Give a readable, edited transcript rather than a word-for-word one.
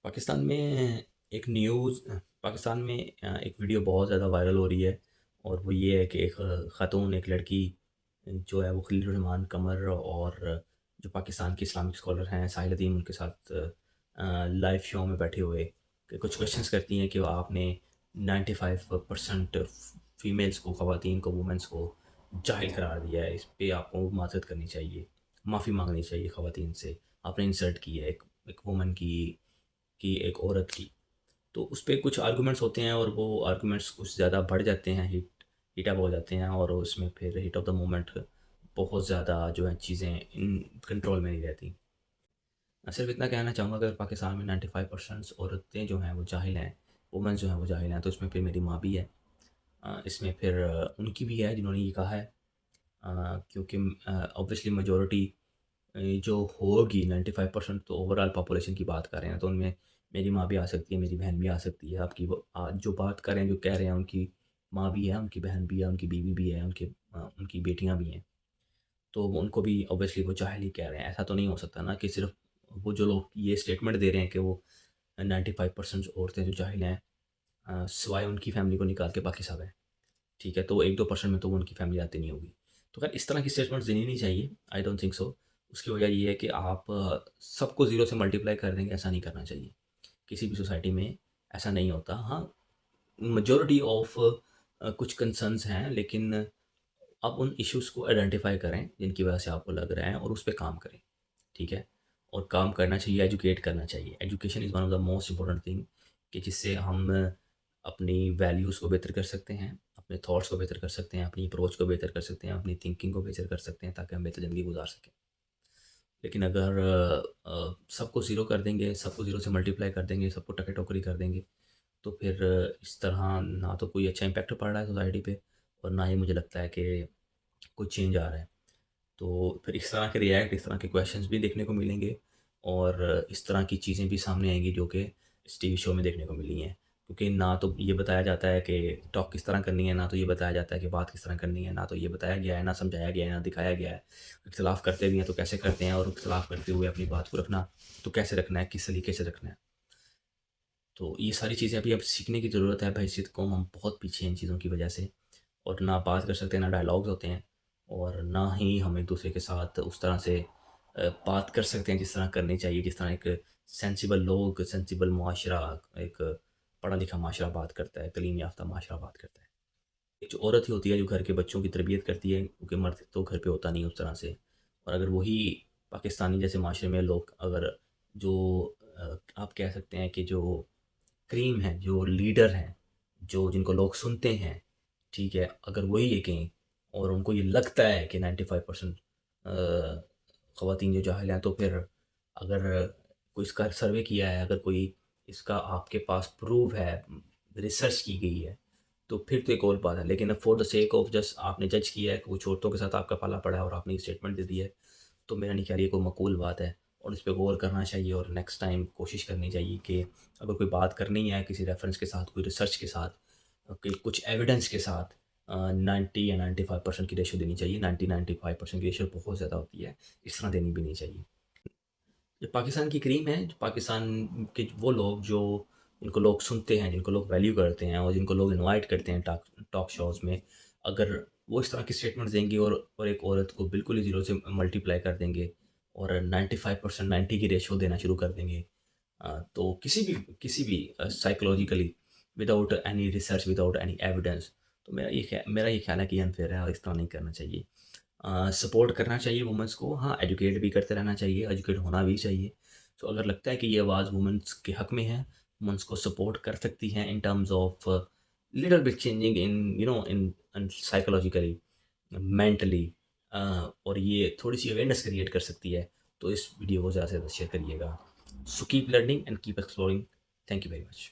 पाकिस्तान में पाकिस्तान में एक वीडियो बहुत ज़्यादा वायरल हो रही है और वो ये है कि एक ख़ातून एक लड़की जो है वो खलील रहमान कमर और जो पाकिस्तान के इस्लामिक स्कॉलर हैं साहिल अदीम उनके साथ लाइव शो में बैठे हुए कि कुछ क्वेश्चंस करती हैं कि आपने 95% फीमेल्स को ख़वातीन को वुमेंस को जाहिल करार दिया है, इस पे आपको माज़रत करनी चाहिए, माफ़ी मांगनी चाहिए ख़वातीन से, आपने इंसल्ट की है एक वुमन की एक औरत की। तो उस पे कुछ आर्गुमेंट्स होते हैं और वो आर्गुमेंट्स कुछ ज़्यादा बढ़ जाते हैं, हीट अप हो जाते हैं और उसमें फिर हीट ऑफ द मोमेंट बहुत ज़्यादा जो है चीज़ें इन कंट्रोल में नहीं रहती। मैं सिर्फ इतना कहना चाहूँगा अगर पाकिस्तान में 95% औरतें जो हैं वो जाहिल हैं, वुमेन्स जो हैं वो जाहिल हैं, तो इसमें फिर मेरी माँ भी है। इसमें फिर उनकी भी है जिन्होंने ये कहा है, क्योंकि ऑब्वियसली मेजॉरिटी जो होगी 95% तो ओवरऑल पॉपुलेशन की बात कर रहे हैं, तो उनमें मेरी माँ भी आ सकती है, मेरी बहन भी आ सकती है। आपकी वो जो बात कर रहे हैं, जो कह रहे हैं, उनकी माँ भी है, उनकी बहन भी है, उनकी बीवी भी है, उनकी बेटियाँ भी हैं। तो वो उनको भी ऑब्वियसली वो जाहिल ही कह रहे हैं। ऐसा तो नहीं हो सकता ना कि सिर्फ़ वो जो लोग ये स्टेटमेंट दे रहे हैं कि वो 95% औरतें जो जाहिल हैं, सिवाय उनकी फैमिली को निकाल के बाकी सब हैं। ठीक है? तो 1-2% में तो वो उनकी फैमिली आती नहीं होगी। तो ख़ैर इस तरह की स्टेटमेंट्स देनी नहीं चाहिए, आई डोंट थिंक सो। उसकी वजह ये है कि आप सबको ज़ीरो से मल्टीप्लाई कर देंगे, ऐसा नहीं करना चाहिए। किसी भी सोसाइटी में ऐसा नहीं होता। हाँ, मेजॉरिटी ऑफ कुछ कंसर्न्स हैं, लेकिन आप उन इश्यूज़ को आइडेंटिफ़ाई करें, जिनकी वजह से आपको लग रहा है और उस पे काम करें, ठीक है? और काम करना चाहिए, एजुकेट करना चाहिए। Education is one of the most important thing कि जिससे हम अपनी वैल्यूज़ को बेहतर कर सकते हैं, अपने थॉट्स को बेहतर कर सकते हैं, अपनी अप्रोच को बेहतर कर सकते हैं, अपनी थिंकिंग को बेहतर कर सकते हैं ताकि हम बेहतर ज़िंदगी गुज़ार सकें। लेकिन अगर सबको ज़ीरो कर देंगे, सबको ज़ीरो से मल्टीप्लाई कर देंगे, सबको टके-टोकरी कर देंगे, तो फिर इस तरह ना तो कोई अच्छा इम्पैक्ट पड़ रहा है सोसाइटी पे और ना ही मुझे लगता है कि कोई चेंज आ रहा है। तो फिर इस तरह के रिएक्ट, इस तरह के क्वेश्चंस भी देखने को मिलेंगे और इस तरह की चीज़ें भी सामने आएँगी जो कि इस टीवी शो में देखने को मिली हैं। क्योंकि ना तो ये बताया जाता है कि टॉक किस तरह करनी है, ना तो ये बताया जाता है कि बात किस तरह करनी है, ना तो ये बताया गया है, ना समझाया गया है, ना दिखाया गया है। इख्तिलाफ़ करते भी हैं तो कैसे करते हैं और इख्तिलाफ़ करते हुए अपनी बात को रखना, तो कैसे रखना है, किस तरीके से रखना है। तो ये सारी चीज़ें अभी अब सीखने की ज़रूरत है। बहैसियत कौम हम बहुत पीछे हैं इन चीज़ों की वजह से और ना बात कर सकते हैं, ना डायलॉग्स होते हैं और ना ही हम एक-दूसरे के साथ उस तरह से बात कर सकते हैं जिस तरह करनी चाहिए, जिस तरह एक सेंसिबल लोग, सेंसिबल मुआशरा, एक पढ़ा-लिखा माशरा बात करता है, तालीम याफ़्ता माशरा बात करता है। एक जो औरत ही होती है जो घर के बच्चों की तरबियत करती है, क्योंकि मर्द तो घर पे होता नहीं उस तरह से। और अगर वही पाकिस्तानी जैसे माशरे में लोग अगर जो आप कह सकते हैं कि जो क्रीम है, जो लीडर हैं, जो जिनको लोग सुनते हैं, ठीक है? अगर वही ये कहें और उनको ये लगता है कि 95% ख़वातीन जो जाहिल हैं, तो फिर अगर कोई इसका सर्वे किया है, अगर कोई इसका आपके पास प्रूफ़ है, रिसर्च की गई है, तो फिर तो एक और बात है। लेकिन for the sake of just आपने जज किया है, कुछ औरतों के साथ आपका पाला पड़ा है और आपने ये स्टेटमेंट दे दी है, तो मेरा नहीं ख्याल ये कोई मकबूल बात है और इस पे गौर करना चाहिए और नेक्स्ट टाइम कोशिश करनी चाहिए कि अगर कोई बात करनी है किसी रेफ़रेंस के साथ, कोई रिसर्च के साथ, कि कुछ एविडेंस के साथ 90 या 95% की रेशियो देनी चाहिए। 90-95% की रेशियो बहुत ज़्यादा होती है, इस तरह देनी भी नहीं चाहिए। जो पाकिस्तान की क्रीम है, जो पाकिस्तान के वो लोग जो जिनको लोग सुनते हैं, जिनको लोग वैल्यू करते हैं और जिनको लोग इनवाइट करते हैं टॉक टॉक शोज़ में, अगर वो इस तरह की स्टेटमेंट्स देंगे और एक औरत को बिल्कुल ही ज़ीरो से मल्टीप्लाई कर देंगे और 95% 90 की रेशियो देना शुरू कर देंगे, तो किसी भी psychologically without any research, without any evidence, तो मेरा ये ख़्याल है कि ये अनफ़ेयर है और इस तरह नहीं करना चाहिए। सपोर्ट करना चाहिए वुमेन्स को, हाँ, एजुकेट भी करते रहना चाहिए, एजुकेट होना भी चाहिए। तो अगर लगता है कि ये आवाज़ वुमेन्स के हक़ में है, वुमेन्स को सपोर्ट कर सकती हैं in terms of little bit changing in psychologically, mentally, और ये थोड़ी-सी अवेयरनेस क्रिएट कर सकती है, तो इस वीडियो को ज़्यादा से ज़्यादा शेयर करिएगा। So keep learning and keep exploring. Thank you very much.